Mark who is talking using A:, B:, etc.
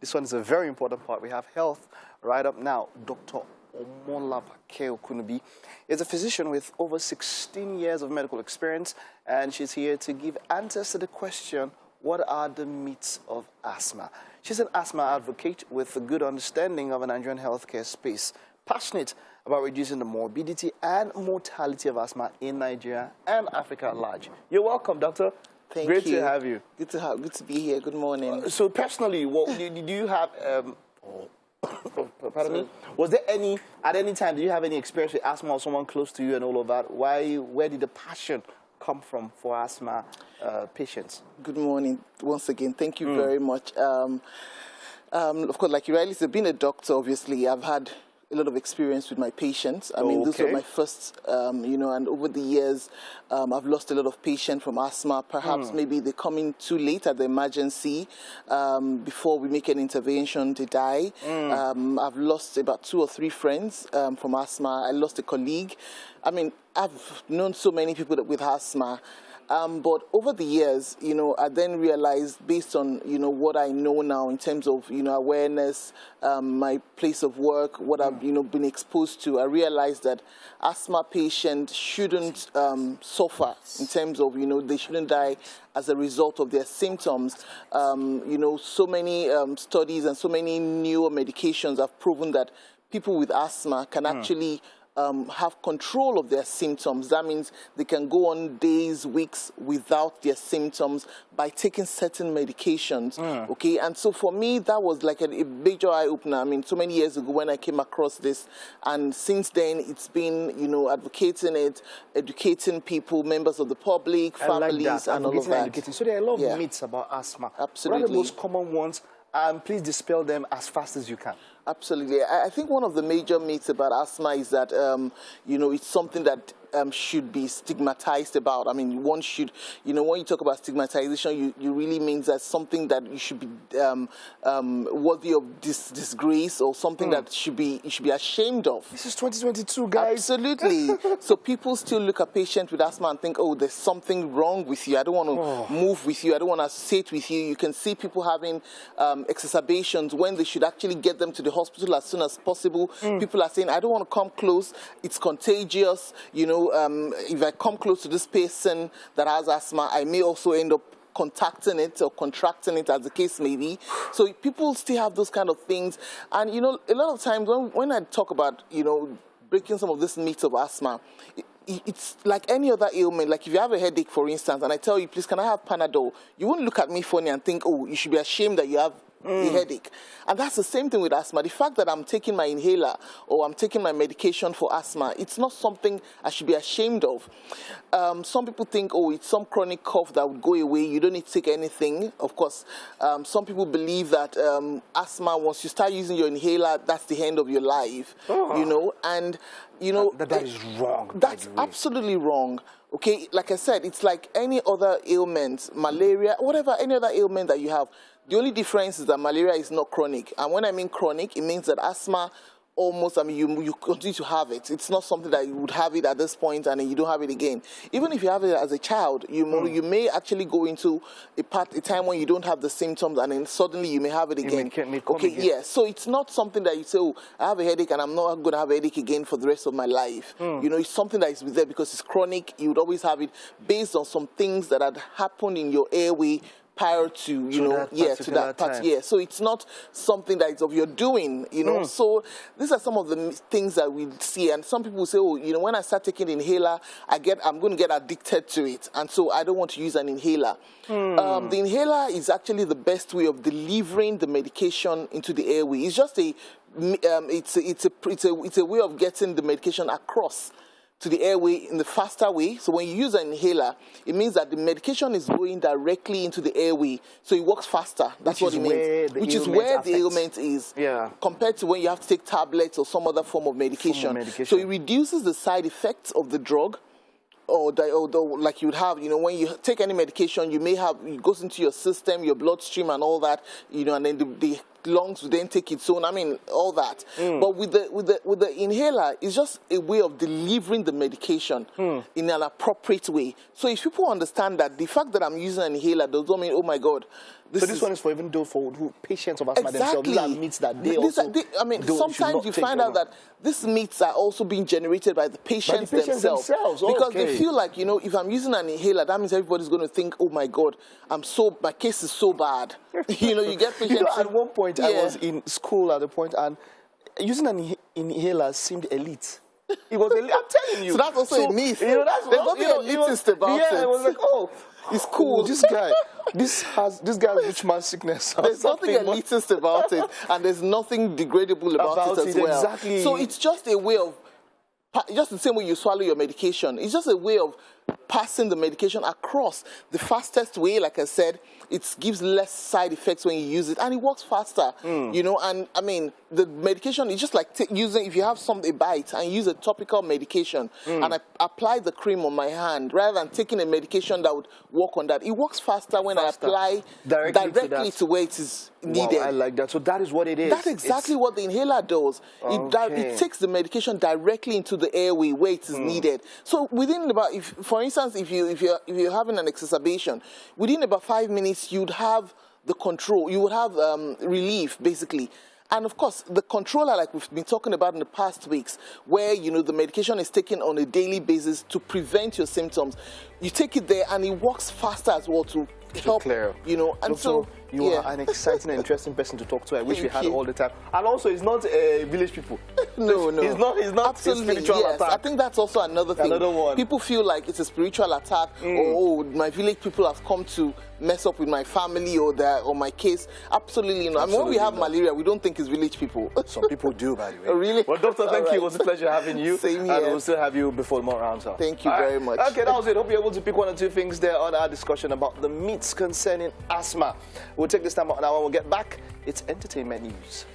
A: This one is a very important part. We have health right up now. Dr. Omolabake Okunubi is a physician with over 16 years of medical experience, and she's here to give answers to the question, what are the myths of asthma? She's an asthma advocate with a good understanding of the Nigerian healthcare space, passionate about reducing the morbidity and mortality of asthma in Nigeria and Africa at large. You're welcome, Doctor.
B: Thank
A: Great
B: you.
A: to have you.
B: Good to be here. Good morning.
A: So personally, do you have, pardon me, was there at any time, do you have any experience with asthma or someone close to you and all of that? Where did the passion come from for asthma patients?
B: Good morning once again. Thank you very much. Of course, like you rightly said, being a doctor, obviously, I've had a lot of experience with my patients. I mean, those were my first, and over the years, I've lost a lot of patients from asthma. Perhaps maybe they come in too late at the emergency. Before we make an intervention, they die. I've lost about 2 or 3 friends from asthma. I lost a colleague. I mean, I've known so many people with asthma. But over the years, I then realized, based on, what I know now in terms of, awareness, my place of work, what I've, been exposed to, I realized that asthma patients shouldn't suffer in terms of, they shouldn't die as a result of their symptoms. So many studies and so many newer medications have proven that people with asthma can actually have control of their symptoms. That means they can go on days, weeks without their symptoms by taking certain medications. Okay, and so for me, that was like a major eye-opener. I mean, so many years ago when I came across this, and since then it's been, advocating it, educating people, members of the public, families, and all of that.
A: So there are a lot of myths about asthma.
B: Absolutely.
A: What are the most common ones? Please dispel them as fast as you can.
B: Absolutely. I think one of the major myths about asthma is that, it's something that should be stigmatized about. I mean, one should, when you talk about stigmatization, you really means that something that you should be worthy of disgrace, or something that you should be ashamed of.
A: This is 2022, guys.
B: Absolutely. So people still look at patients with asthma and think, oh, there's something wrong with you. I don't want to move with you. I don't want to associate with you. You can see people having exacerbations when they should actually get them to the hospital as soon as possible. People are saying, I don't want to come close. It's contagious. If I come close to this person that has asthma, I may also end up contacting it or contracting it, as the case may be. So people still have those kind of things. And, a lot of times when I talk about, breaking some of this myths of asthma, it's like any other ailment. Like if you have a headache, for instance, and I tell you, please, can I have Panadol? You wouldn't look at me funny and think, oh, you should be ashamed that you have a headache. And that's the same thing with asthma. The fact that I'm taking my inhaler or I'm taking my medication for asthma, it's not something I should be ashamed of. Some people think, oh, it's some chronic cough that would go away. You don't need to take anything. Of course, some people believe that asthma, once you start using your inhaler, that's the end of your life. And
A: that is wrong.
B: That's absolutely wrong. Okay, like I said, it's like any other ailment, malaria, whatever, any other ailment that you have. The only difference is that malaria is not chronic. And when I mean chronic, it means that asthma almost, you continue to have it. It's not something that you would have it at this point and then you don't have it again. Even if you have it as a child, you may actually go into a time when you don't have the symptoms and then suddenly you may have it again. Yeah. So it's not something that you say, oh, I have a headache and I'm not going to have a headache again for the rest of my life. It's something that is there because it's chronic. You would always have it based on some things that had happened in your airway prior to, to that part. Yeah, so it's not something that is of your doing, So these are some of the things that we see. And some people say, oh, when I start taking the inhaler, I'm going to get addicted to it. And so I don't want to use an inhaler. The inhaler is actually the best way of delivering the medication into the airway. It's just it's a way of getting the medication across to the airway in the faster way. So when you use an inhaler, it means that the medication is going directly into the airway, so it works faster. That's what it means. Which is where the ailment is, compared to when you have to take tablets or some other form of medication. So it reduces the side effects of the drug, or like you would have, when you take any medication, you may have, it goes into your system, your bloodstream and all that, and then the lungs will then take its own, all that. But with the inhaler, it's just a way of delivering the medication in an appropriate way. So if people understand that the fact that I'm using an inhaler does not mean, oh my God,
A: So this one is for even though for patients of asthma themselves. These are myths that they also.
B: I mean, sometimes you find out that these myths are also being generated by the patients themselves. Because they feel like, you know, if I'm using an inhaler, that means everybody's going to think, oh my God, my case is so bad. You know, you get patients.
A: You know, at one point I was in school at a point, and using an inhaler seemed elite. It was elite. I'm telling you.
B: So that's also a myth.
A: You know, that's
B: there's nothing elitist about it.
A: Yeah, it was like, oh,
B: it's cool.
A: This guy, this has rich man sickness.
B: There's nothing elitist about it, and there's nothing degradable about it as well.
A: Exactly.
B: So it's just a way of, just the same way you swallow your medication. It's just a way of passing the medication across. The fastest way, like I said, it gives less side effects when you use it, and it works faster. You know, and I mean, the medication is just like using, if you have a bite and use a topical medication, and I apply the cream on my hand rather than taking a medication that would work on that. It works faster when I apply directly to where it is needed.
A: Wow, I like that. So that is what it is.
B: That's exactly what the inhaler does. It takes the medication directly into the airway where it is needed. So within about, for instance, if you're having an exacerbation, within about 5 minutes you'd have the control. You would have relief, basically. And of course, the controller, like we've been talking about in the past weeks, where, you know, the medication is taken on a daily basis to prevent your symptoms. You take it there, and it works faster as well to help,
A: clear.
B: You know. And so
A: you are an exciting and interesting person to talk to. I wish we had all the time. And also, it's not village people.
B: No.
A: It's not
B: absolutely,
A: a spiritual attack.
B: I think that's also another thing.
A: Another one.
B: People feel like it's a spiritual attack, or my village people have come to mess up with my family or my case. Absolutely not. I mean, when we have malaria, we don't think it's village people.
A: Some people do, by the way.
B: Oh, really?
A: Well, Doctor, thank you. It was a pleasure having you.
B: Same here.
A: And we'll still have you before more rounds.
B: Thank you very much.
A: Okay, that was it. Hope you're able to pick one or two things there on our discussion about the myths concerning asthma. We'll take this time out now. When we'll get back, it's entertainment news.